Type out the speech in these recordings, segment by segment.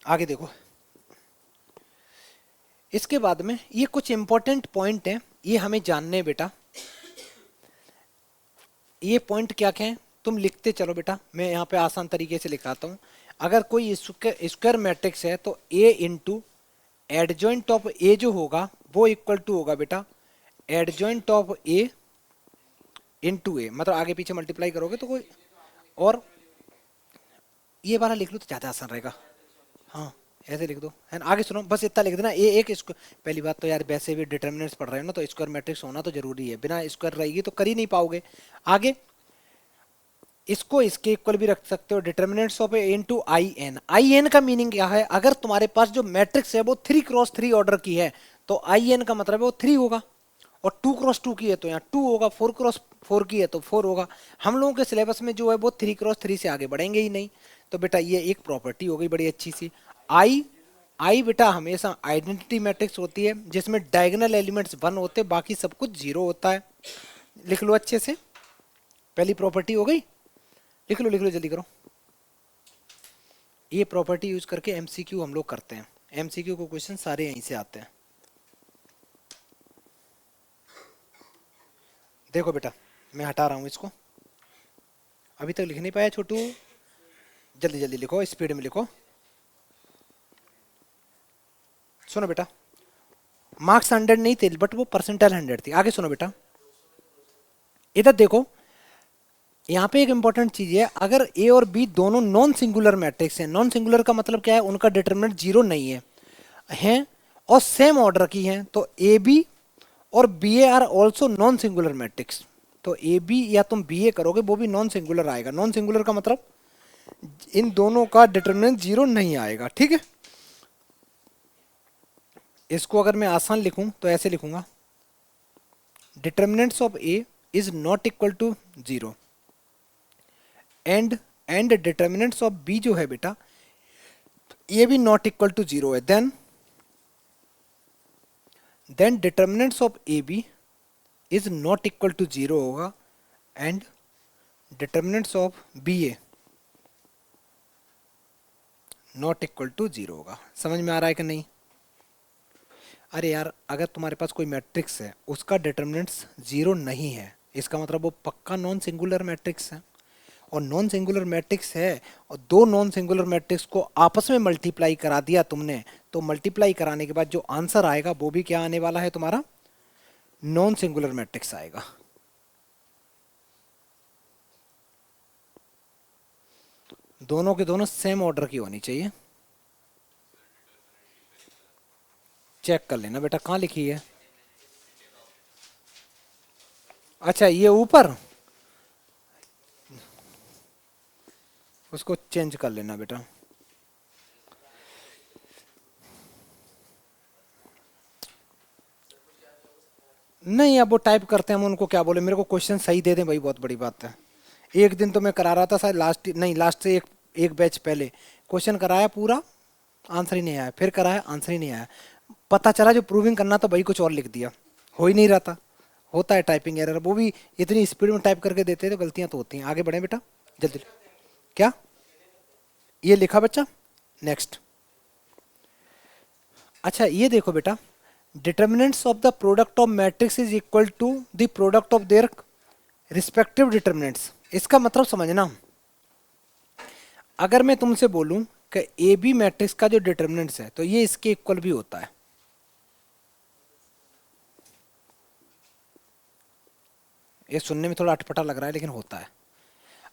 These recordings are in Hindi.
आगे देखो। इसके बाद में ये कुछ इंपॉर्टेंट पॉइंट हैं, ये हमें जानने हैं बेटा। ये पॉइंट क्या क्या है तुम लिखते चलो बेटा, मैं यहाँ पे आसान तरीके से लिखाता हूँ। अगर कोई स्क्वायर मैट्रिक्स है तो ए इंटू एडजॉइंट ऑफ ए जो होगा वो इक्वल टू होगा बेटा एडजॉइंट ऑफ ए इंटू ए, मतलब आगे पीछे मल्टीप्लाई करोगे तो कोई और ये वाला लिख लो तो ज़्यादा आसान रहेगा। हाँ ऐसे लिख दो है ना। आगे सुनो, बस इतना लिख देना ए एक स्क्वायर। पहली बात तो यार वैसे भी डिटर्मिनेंट्स पढ़ रहे हो ना, तो स्क्वायर मैट्रिक्स होना तो जरूरी है, बिना स्क्वायर रहेगी तो कर ही नहीं पाओगे। आगे इसको इसके इक्वल भी रख सकते हो, determinants of A into I N. I N का मीनिंग क्या है, अगर तुम्हारे पास जो मैट्रिक्स है वो 3x3 ऑर्डर की है तो आई एन का मतलब है वो 3 होगा, और 2x2 की है तो यहाँ 2 होगा, 4x4 की है तो 4 होगा। हम लोगों के सिलेबस में जो है वो 3x3 से आगे बढ़ेंगे ही नहीं। तो बेटा ये एक प्रॉपर्टी हो गई बड़ी अच्छी सी। आई आई बेटा हमेशा आइडेंटिटी मैट्रिक्स होती है जिसमें डायगोनल एलिमेंट्स 1 होते हैं, बाकी सब कुछ 0 होता है। लिख लो अच्छे से, पहली प्रॉपर्टी हो गई। लिख लो जल्दी करो। ये प्रॉपर्टी यूज करके एमसीक्यू हम लोग करते हैं, एमसीक्यू को क्वेश्चन सारे यहीं से आते हैं। देखो बेटा मैं हटा रहा हूँ इसको, अभी तक लिख नहीं पाया छोटू, जल्दी जल्दी लिखो, स्पीड में लिखो। सुनो बेटा, मार्क्स 100 नहीं थे बट वो परसेंटाइल 100 थी। आगे सुनो बेटा, इधर देखो, यहाँ पे एक इंपॉर्टेंट चीज है, अगर ए और बी दोनों नॉन सिंगुलर मैट्रिक्स हैं, नॉन सिंगुलर का मतलब क्या है, उनका डिटरमिनेंट 0 नहीं है, हैं और सेम ऑर्डर की हैं, तो ए बी और B A are also non singular matrix. तो ए बी या तुम बी ए करोगे वो भी नॉन सिंगुलर आएगा। नॉन सिंगुलर का मतलब इन दोनों का डिटरमिनेंट 0 नहीं आएगा, ठीक है। इसको अगर मैं आसान लिखूं तो ऐसे लिखूंगा, determinants of A is not equal to 0 and determinants of B जो है बेटा ये भी नॉट इक्वल टू 0 है, then determinants of A B is not equal to 0 होगा, and determinants of B A not equal to 0 होगा। समझ में आ रहा है कि नहीं। अरे यार अगर तुम्हारे पास कोई मैट्रिक्स है उसका डिटर्मिनेंट्स 0 नहीं है, इसका मतलब वो पक्का नॉन सिंगुलर मैट्रिक्स है। और नॉन सिंगुलर मैट्रिक्स है और दो नॉन सिंगुलर मैट्रिक्स को आपस में मल्टीप्लाई करा दिया तुमने, तो मल्टीप्लाई कराने के बाद जो आंसर आएगा वो भी क्या आने वाला है तुम्हारा, नॉन सिंगुलर मैट्रिक्स आएगा। दोनों के दोनों सेम ऑर्डर की होनी चाहिए। चेक कर लेना बेटा कहाँ लिखी है। अच्छा ये ऊपर, उसको चेंज कर लेना बेटा। नहीं अब वो टाइप करते हैं, हम उनको क्या बोले, मेरे को क्वेश्चन सही दे दें भाई, बहुत बड़ी बात है। एक दिन तो मैं करा रहा था शायद, लास्ट नहीं लास्ट से एक एक बैच पहले क्वेश्चन कराया पूरा, आंसर ही नहीं आया, फिर कराया आंसर ही नहीं आया। पता चला जो प्रूविंग करना था भाई कुछ और लिख दिया, हो ही नहीं रहा था। होता है टाइपिंग एरर, वो भी इतनी स्पीड में टाइप करके देते हैं तो गलतियां तो होती हैं। आगे बढ़े बेटा जल्दी। क्या ये लिखा बच्चा, नेक्स्ट। अच्छा ये देखो बेटा, determinants of the product of matrix is equal to the product of their respective determinants. इसका मतलब समझना, अगर मैं तुमसे बोलूं कि ए बी मैट्रिक्स का जो डिटर्मिनेंट्स है तो ये इसके इक्वल भी होता है। ये सुनने में थोड़ा अटपटा लग रहा है लेकिन होता है।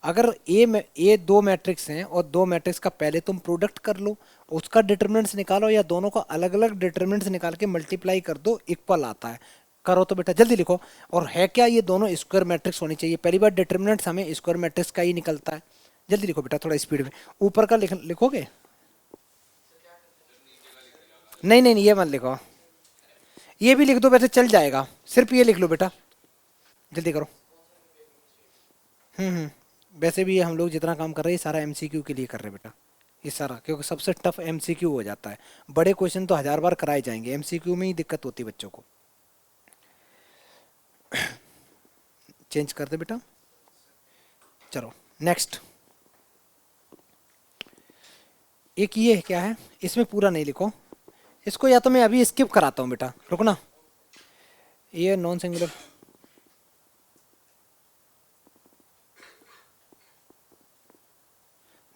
अगर ए दो मैट्रिक्स हैं और दो मैट्रिक्स का पहले तुम प्रोडक्ट कर लो, उसका डिटर्मिनेंट्स निकालो, या दोनों का अलग अलग डिटर्मिनेंट्स निकाल के मल्टीप्लाई कर दो, इक्वल आता है। करो तो बेटा जल्दी लिखो। और है क्या, ये दोनों स्क्वायर मैट्रिक्स होनी चाहिए। पहली बार डिटर्मिनेंट्स हमें स्क्वायर मैट्रिक्स का ही निकलता है। जल्दी लिखो बेटा थोड़ा स्पीड में। ऊपर का लिखोगे, नहीं नहीं नहीं ये मत लिखो, ये भी लिख दो वैसे चल जाएगा, सिर्फ ये लिख लो बेटा, जल्दी करो। वैसे भी ये हम लोग जितना काम कर रहे हैं ये सारा एमसीक्यू के लिए कर रहे हैं बेटा, ये सारा, क्योंकि सबसे टफ एमसीक्यू हो जाता है। बड़े क्वेश्चन तो 1000 बार कराए जाएंगे, एमसीक्यू में ही दिक्कत होती है बच्चों को। चेंज कर दे बेटा, चलो नेक्स्ट। एक ये क्या है, इसमें पूरा नहीं लिखो इसको, या तो मैं अभी स्किप कराता हूँ बेटा, रुकना। ये नॉन सिंगुलर,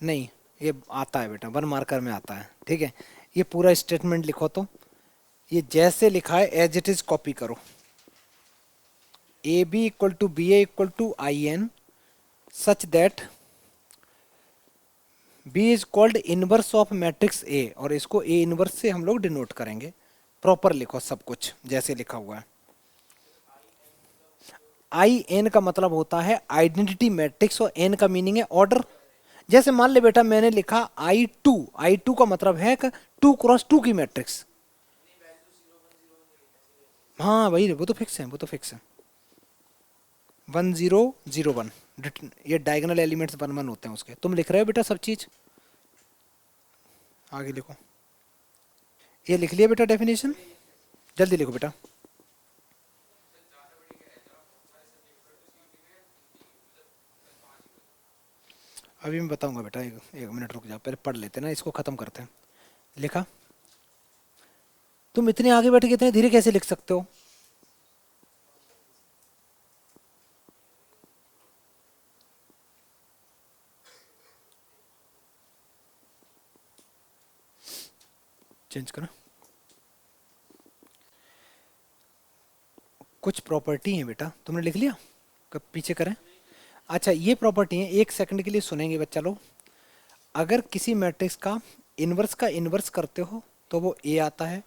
नहीं ये आता है बेटा, वन मार्कर में आता है, ठीक है। ये पूरा स्टेटमेंट लिखो, तो ये जैसे लिखा है एज इट इज कॉपी करो। A B equal to B A equal to I N such that B is called inverse of matrix A, और इसको ए इनवर्स से हम लोग डिनोट करेंगे। प्रॉपर लिखो सब कुछ जैसे लिखा हुआ है। आई एन का मतलब होता है आइडेंटिटी मैट्रिक्स, और एन का मीनिंग है ऑर्डर। जैसे मान ले बेटा मैंने लिखा आई टू का मतलब है 2x2 की मैट्रिक्स। हाँ वही, वो तो फिक्स है, वो तो फिक्स है 1001। ये डायगोनल एलिमेंट्स 1 1 होते हैं उसके। तुम लिख रहे हो बेटा सब चीज, आगे लिखो। ये लिख लिया बेटा डेफिनेशन, जल्दी लिखो बेटा। अभी मैं बताऊंगा बेटा, एक मिनट रुक जाओ, पहले पढ़ लेते हैं ना, इसको खत्म करते हैं। लिखा? तुम इतने आगे बैठ के इतने धीरे कैसे लिख सकते हो? चेंज करो। कुछ प्रॉपर्टी है बेटा, तुमने लिख लिया? कब पीछे करें? अच्छा ये प्रॉपर्टी है, एक सेकंड के लिए सुनेंगे बच्चा लोग। अगर किसी मैट्रिक्स का इन्वर्स करते हो तो वो ए आता है।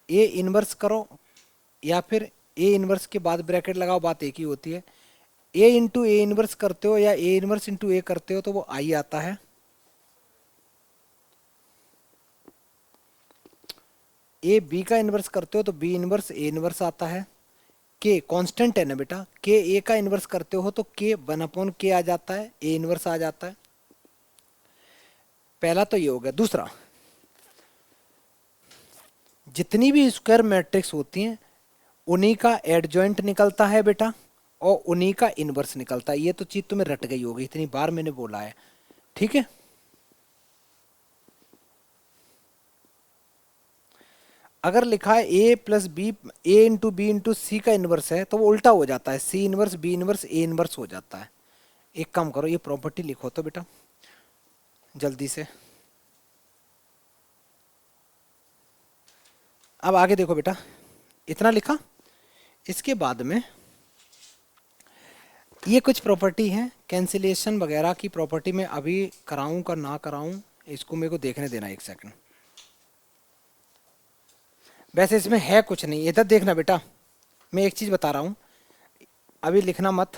ए इन्वर्स करो या फिर ए इन्वर्स के बाद ब्रैकेट लगाओ, बात एक ही होती है। ए इंटू ए इन्वर्स करते हो या ए इन्वर्स इंटू ए करते हो तो वो आई आता है। ए बी का इन्वर्स करते हो तो बी इन्वर्स ए इन्वर्स आता है। के कांस्टेंट है ना बेटा, के ए का इन्वर्स करते हो तो के 1/k आ जाता है, ए इन्वर्स आ जाता है। पहला तो ये हो गया। दूसरा, जितनी भी स्क्वायर मैट्रिक्स होती हैं उन्हीं का एडजॉइंट निकलता है बेटा, और उन्हीं का इन्वर्स निकलता है। ये तो चीज तुम्हें रट गई होगी, इतनी बार मैंने बोला है, ठीक है। अगर लिखा है ए प्लस बी, ए इंटू बी इंटू सी का इन्वर्स है, तो वो उल्टा हो जाता है, सी inverse B inverse A inverse हो जाता है। एक काम करो, ये प्रॉपर्टी लिखो तो बेटा जल्दी से। अब आगे देखो बेटा, इतना लिखा। इसके बाद में ये कुछ प्रॉपर्टी है, कैंसिलेशन वगैरह की प्रॉपर्टी में अभी कराऊं का ना कराऊं, इसको मेरे को देखने देना एक सेकंड। वैसे इसमें है कुछ नहीं, इधर देखना बेटा, मैं एक चीज बता रहा हूं, अभी लिखना मत।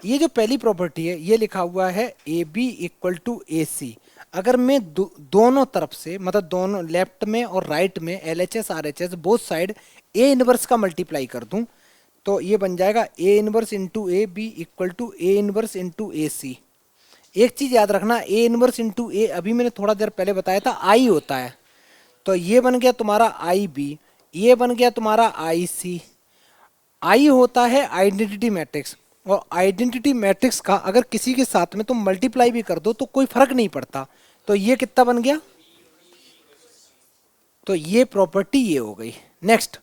ये जो पहली प्रॉपर्टी है ये लिखा हुआ है ए बी इक्वल टू ए सी। अगर मैं दोनों तरफ से, मतलब दोनों लेफ्ट में और राइट में, L H S R H S both side A inverse का मल्टीप्लाई कर दूं तो ये बन जाएगा A inverse into A B equal to A inverse into A C. एक चीज याद रखना, ए इनवर्स इंटू ए अभी मैंने थोड़ा देर पहले बताया था आई होता है, तो ये बन गया तुम्हारा आई बी, ये बन गया तुम्हारा आई सी। आई होता है आइडेंटिटी मैट्रिक्स, और आइडेंटिटी मैट्रिक्स का अगर किसी के साथ में तुम मल्टीप्लाई भी कर दो तो कोई फर्क नहीं पड़ता। तो ये कितना बन गया, तो ये प्रॉपर्टी ये हो गई। नेक्स्ट,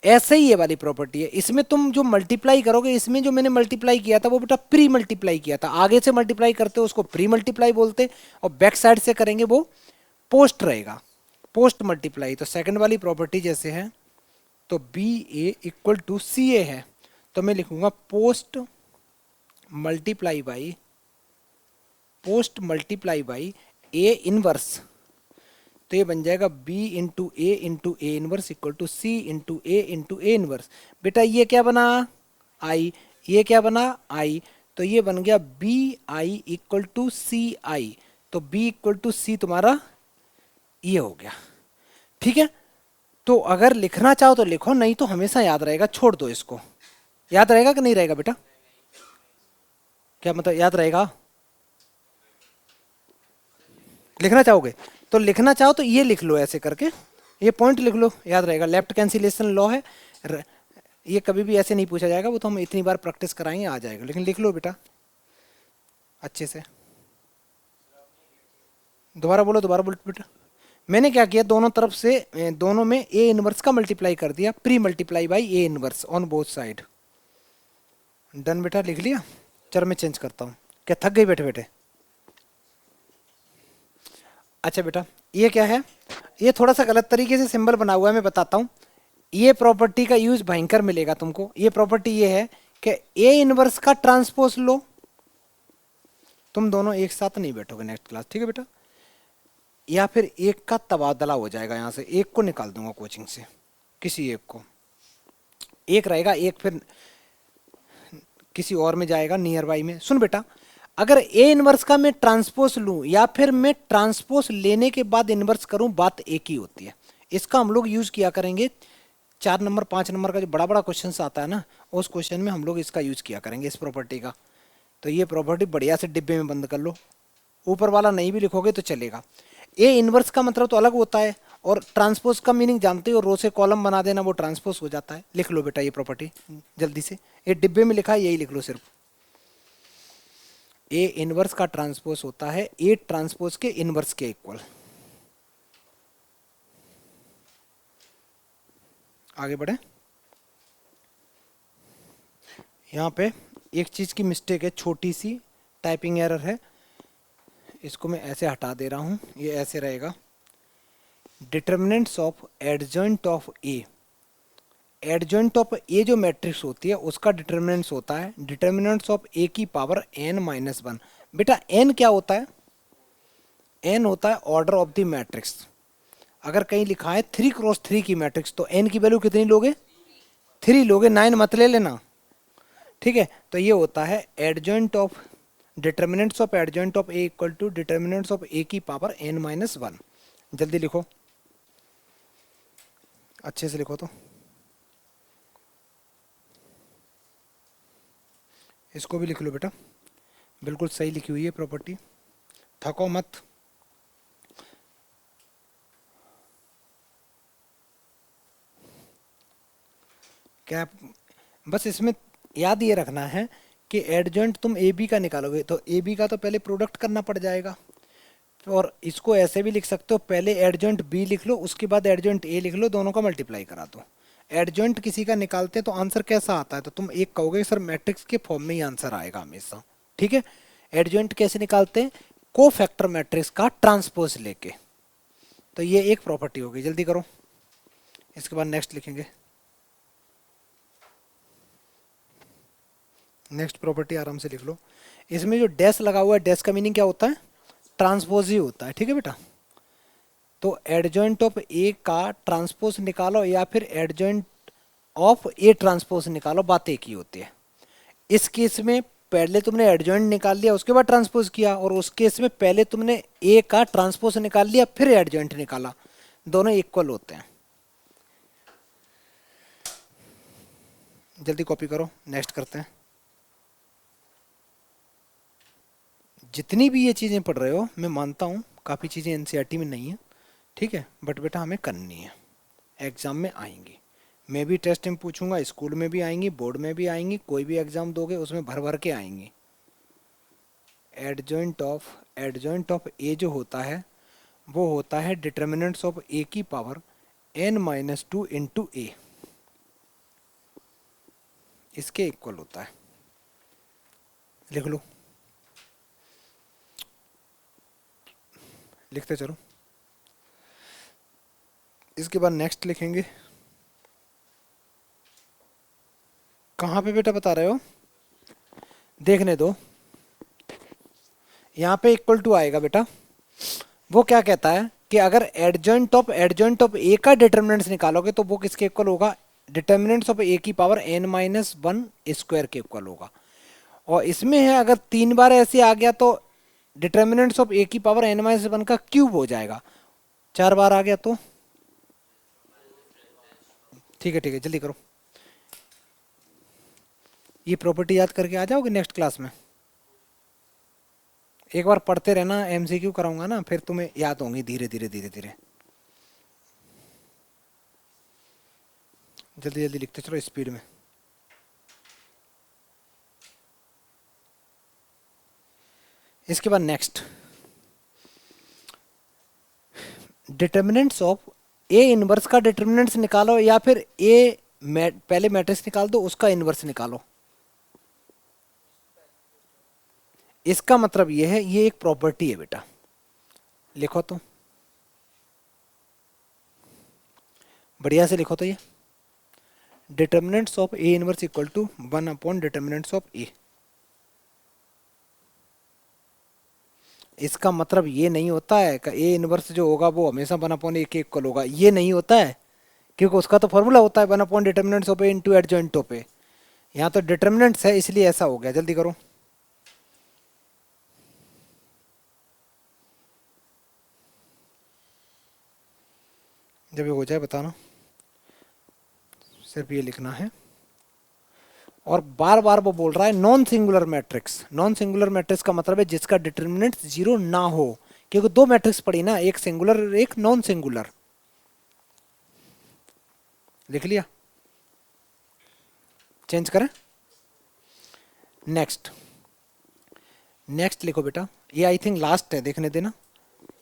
ऐसे ही ये वाली प्रॉपर्टी है, इसमें तुम जो मल्टीप्लाई करोगे, इसमें जो मैंने मल्टीप्लाई किया था वो बेटा प्री मल्टीप्लाई किया था। आगे से मल्टीप्लाई करते हो उसको प्री मल्टीप्लाई बोलते, और बैक साइड से करेंगे वो पोस्ट रहेगा, पोस्ट मल्टीप्लाई। तो सेकंड वाली प्रॉपर्टी जैसे है, तो B A equal to C A है, तो मैं लिखूंगा post multiply by A inverse. तो ये बन जाएगा B into A inverse equal to C into A inverse. बेटा ये क्या बना, आई, ये क्या बना, आई, तो ये बन गया बी आई इक्वल टू सी आई। तो बी इक्वल टू सी तुम्हारा ये हो गया, ठीक है। तो अगर लिखना चाहो तो लिखो, नहीं तो हमेशा याद रहेगा, छोड़ दो इसको। याद रहेगा कि नहीं रहेगा बेटा? क्या मतलब याद रहेगा? लिखना चाहोगे तो लिखना चाहो तो ये लिख लो, ऐसे करके ये पॉइंट लिख लो, याद रहेगा। लेफ्ट कैंसिलेशन लॉ है, ये कभी भी ऐसे नहीं पूछा जाएगा, वो तो हम इतनी बार प्रैक्टिस कराएंगे आ जाएगा, लेकिन लिख लो बेटा अच्छे से। दोबारा बोलो बेटा। मैंने क्या किया, दोनों तरफ से दोनों में ए इनवर्स का मल्टीप्लाई कर दिया, pre multiply by A inverse on both side. Done बेटा, लिख लिया। चलो मैं चेंज करता हूँ। क्या थक गई बैठे बैठे? अच्छा बेटा, ये क्या है, ये थोड़ा सा गलत तरीके से सिंबल बना हुआ है, मैं बताता हूँ। ये प्रॉपर्टी का यूज भयंकर मिलेगा तुमको। ये प्रॉपर्टी ये है कि ए इनवर्स का ट्रांसपोज लो। तुम दोनों एक साथ नहीं बैठोगे नेक्स्ट क्लास, ठीक है बेटा? या फिर एक का तबादला हो जाएगा, यहां से एक को निकाल दूंगा कोचिंग से, किसी एक को, एक रहेगा, एक फिर किसी और में जाएगा नियर बाई में। सुन बेटा, अगर ए इनवर्स का मैं ट्रांसपोज लूं या फिर मैं ट्रांसपोज लेने के बाद इनवर्स करूं, बात एक ही होती है। इसका हम लोग यूज किया करेंगे 4 नंबर 5 नंबर का जो बड़ा बड़ा क्वेश्चन आता है ना, उस क्वेश्चन में हम लोग इसका यूज किया करेंगे, इस प्रॉपर्टी का। तो ये प्रॉपर्टी बढ़िया से डिब्बे में बंद कर लो, ऊपर वाला नहीं भी लिखोगे तो चलेगा। ए इनवर्स का मतलब तो अलग होता है, और ट्रांसपोज का मीनिंग जानते हो, रो से कॉलम बना देना, वो ट्रांसपोज हो जाता है। लिख लो बेटा ये प्रॉपर्टी जल्दी से, ये डिब्बे में लिखा है, यही लिख लो सिर्फ। ए इनवर्स का ट्रांसपोज होता है ए ट्रांसपोज के इनवर्स के इक्वल। आगे बढ़े। यहाँ पे एक चीज की मिस्टेक है, छोटी सी टाइपिंग एरर है, इसको मैं ऐसे हटा दे रहा हूं, ये ऐसे रहेगा। Determinants of adjoint of A, adjoint of A जो मैट्रिक्स होती है उसका डिटर्मिनेंट्स होता है डिटर्मिनेंट्स ऑफ ए की पावर n-1। बेटा n क्या होता है? n होता है ऑर्डर ऑफ द मैट्रिक्स। अगर कहीं लिखा है 3x3 की मैट्रिक्स, तो n की वैल्यू कितनी लोगे? 3 लोगे, 9 मत ले लेना, ठीक है? तो ये होता है adjoint of, determinants of adjoint of A equal to determinants of A की पावर n-1। जल्दी लिखो, अच्छे से लिखो। तो इसको भी लिख लो बेटा, बिल्कुल सही लिखी हुई है प्रॉपर्टी, थको मत। क्या, बस इसमें याद ये रखना है कि एडजॉइंट तुम ए बी का निकालोगे तो ए बी का तो पहले प्रोडक्ट करना पड़ जाएगा। और इसको ऐसे भी लिख सकते हो, पहले एडजॉइंट बी लिख लो, उसके बाद एडजॉइंट ए लिख लो, दोनों का मल्टीप्लाई करा दो। एडजॉइंट किसी का निकालते हैं तो आंसर कैसा आता है, तो तुम एक कहोगे सर मैट्रिक्स के फॉर्म में ही आंसर आएगा हमेशा, ठीक है? एडजॉइंट कैसे निकालते हैं? को फैक्टर मैट्रिक्स का ट्रांसपोज लेके। तो ये एक प्रॉपर्टी होगी, जल्दी करो। इसके बाद नेक्स्ट लिखेंगे। नेक्स्ट प्रॉपर्टी आराम से लिख लो। इसमें जो डैश लगा हुआ है, डैश का मीनिंग क्या होता है? ट्रांसपोज ही होता है, ठीक है बेटा? तो एडजॉइंट ऑफ ए का ट्रांसपोज निकालो या फिर एडजॉइंट ऑफ ए ट्रांसपोज निकालो, बात एक ही होती है। इस केस में पहले तुमने एडजॉइंट निकाल लिया, उसके बाद ट्रांसपोज किया, और उस केस में पहले तुमने ए का ट्रांसपोज निकाल लिया फिर एडजॉइंट निकाला, दोनों इक्वल होते हैं। जल्दी कॉपी करो, नेक्स्ट करते हैं। जितनी भी ये चीज़ें पढ़ रहे हो, मैं मानता हूँ काफ़ी चीज़ें एनसीईआरटी में नहीं है, ठीक है, बट बेटा हमें करनी है, एग्ज़ाम में आएंगी। मैं भी टेस्ट में पूछूंगा, स्कूल में भी आएंगी, बोर्ड में भी आएंगी, कोई भी एग्ज़ाम दोगे उसमें भर भर के आएंगी। एडजॉइंट ऑफ ए जो होता है वो होता है डिटर्मिनेंट्स ऑफ ए की पावर n-2 इंटू ए, इसके इक्वल होता है। लिख लो, लिखते चलो। इसके बाद नेक्स्ट लिखेंगे। कहाँ पे बेटा बता रहे हो? देखने दो, यहाँ पे इक्वल टू आएगा बेटा। वो क्या कहता है कि अगर एडजॉइंट ऑफ ए का डिटर्मिनेंट्स निकालोगे तो वो किसके इक्वल होगा? डिटर्मिनेंट्स ऑफ ए की पावर n-1 स्क्वायर के इक्वल होगा। और इसमें है अगर 3 बार ऐसे आ गया तो डिटर्मिनेंट्स ऑफ ए की पावर n-1 का क्यूब हो जाएगा। 4 बार आ गया तो ठीक है, जल्दी करो। ये प्रॉपर्टी याद करके आ जाओगे नेक्स्ट क्लास में। एक बार पढ़ते रहना, एमसीक्यू कराऊंगा ना, फिर तुम्हें याद होंगी धीरे धीरे धीरे धीरे। जल्दी जल्दी लिखते चलो स्पीड में। इसके बाद next, determinants of A inverse का डिटर्मिनेंट्स निकालो या फिर ए पहले मैट्रिक्स निकाल दो उसका इनवर्स निकालो। इसका मतलब ये है, ये एक प्रॉपर्टी है बेटा, लिखो तो बढ़िया से लिखो तो, ये determinants of A inverse equal to 1 upon determinants of A. इसका मतलब ये नहीं होता है कि ए इनवर्स जो होगा वो हमेशा 1 अपॉन ए के इक्वल होगा, ये नहीं होता है, क्योंकि उसका तो फॉर्मूला होता है 1 upon determinants of A into adjoint of A. यहाँ तो डिटर्मिनेंट्स है इसलिए ऐसा हो गया। जल्दी करो, जब ये हो जाए बताना, सिर्फ ये लिखना है। और बार बार वो बोल रहा है non singular matrix. Non singular matrix का मतलब है जिसका डिटर्मिनेंट जीरो ना हो, क्योंकि दो मैट्रिक्स पड़ी ना, एक सिंगुलर एक नॉन सिंगुलर। लिख लिया, चेंज करें। नेक्स्ट, नेक्स्ट लिखो बेटा, ये आई थिंक लास्ट है, देखने देना।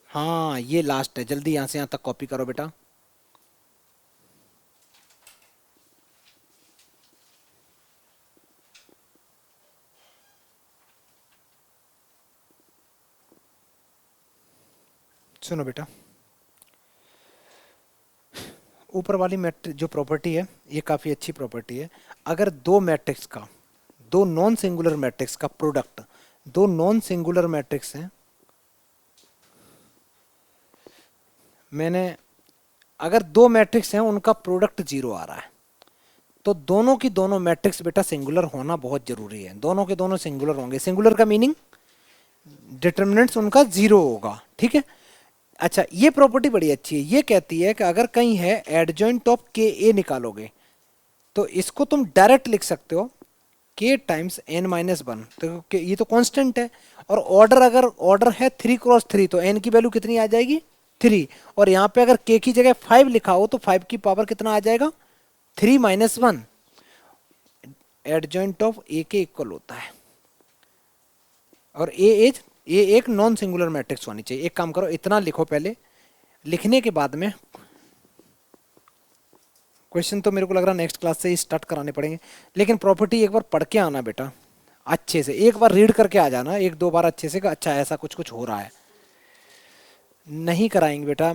हाँ ये लास्ट है, जल्दी यहां से यहां तक कॉपी करो बेटा। सुनो बेटा, ऊपर वाली मैट्रिक्स जो प्रॉपर्टी है ये काफी अच्छी प्रॉपर्टी है। अगर दो मैट्रिक्स का, दो नॉन सिंगुलर मैट्रिक्स का प्रोडक्ट, दो नॉन सिंगुलर मैट्रिक्स हैं, मैंने अगर दो मैट्रिक्स हैं उनका प्रोडक्ट जीरो आ रहा है, तो दोनों की दोनों मैट्रिक्स बेटा सिंगुलर होना बहुत जरूरी है। दोनों के दोनों सिंगुलर होंगे। सिंगुलर का मीनिंग डिटर्मिनेंट्स उनका जीरो होगा, ठीक है। अच्छा, ये प्रॉपर्टी बड़ी अच्छी है, ये कहती है कि अगर कहीं है एडजॉइंट ऑफ के ए निकालोगे तो इसको तुम डायरेक्ट लिख सकते हो के टाइम्स एन माइनस वन, तो ये तो कांस्टेंट है। और ऑर्डर, अगर ऑर्डर है 3 क्रॉस 3 तो एन की वैल्यू कितनी आ जाएगी 3। और यहाँ पे अगर के की जगह 5 लिखा हो तो 5 की पावर कितना आ जाएगा 3 - 1। एडजॉइंट ऑफ ए के इक्वल होता है। और ए एक नॉन सिंगुलर मैट्रिक्स होनी चाहिए। एक काम करो, इतना लिखो पहले, लिखने के बाद में क्वेश्चन तो मेरे को लग रहा है नेक्स्ट क्लास से ही स्टार्ट कराने पड़ेंगे, लेकिन प्रॉपर्टी एक बार पढ़ के आना बेटा अच्छे से, एक बार रीड करके आ जाना, एक दो बार अच्छे से, अच्छा ऐसा कुछ कुछ हो रहा है। नहीं कराएंगे बेटा,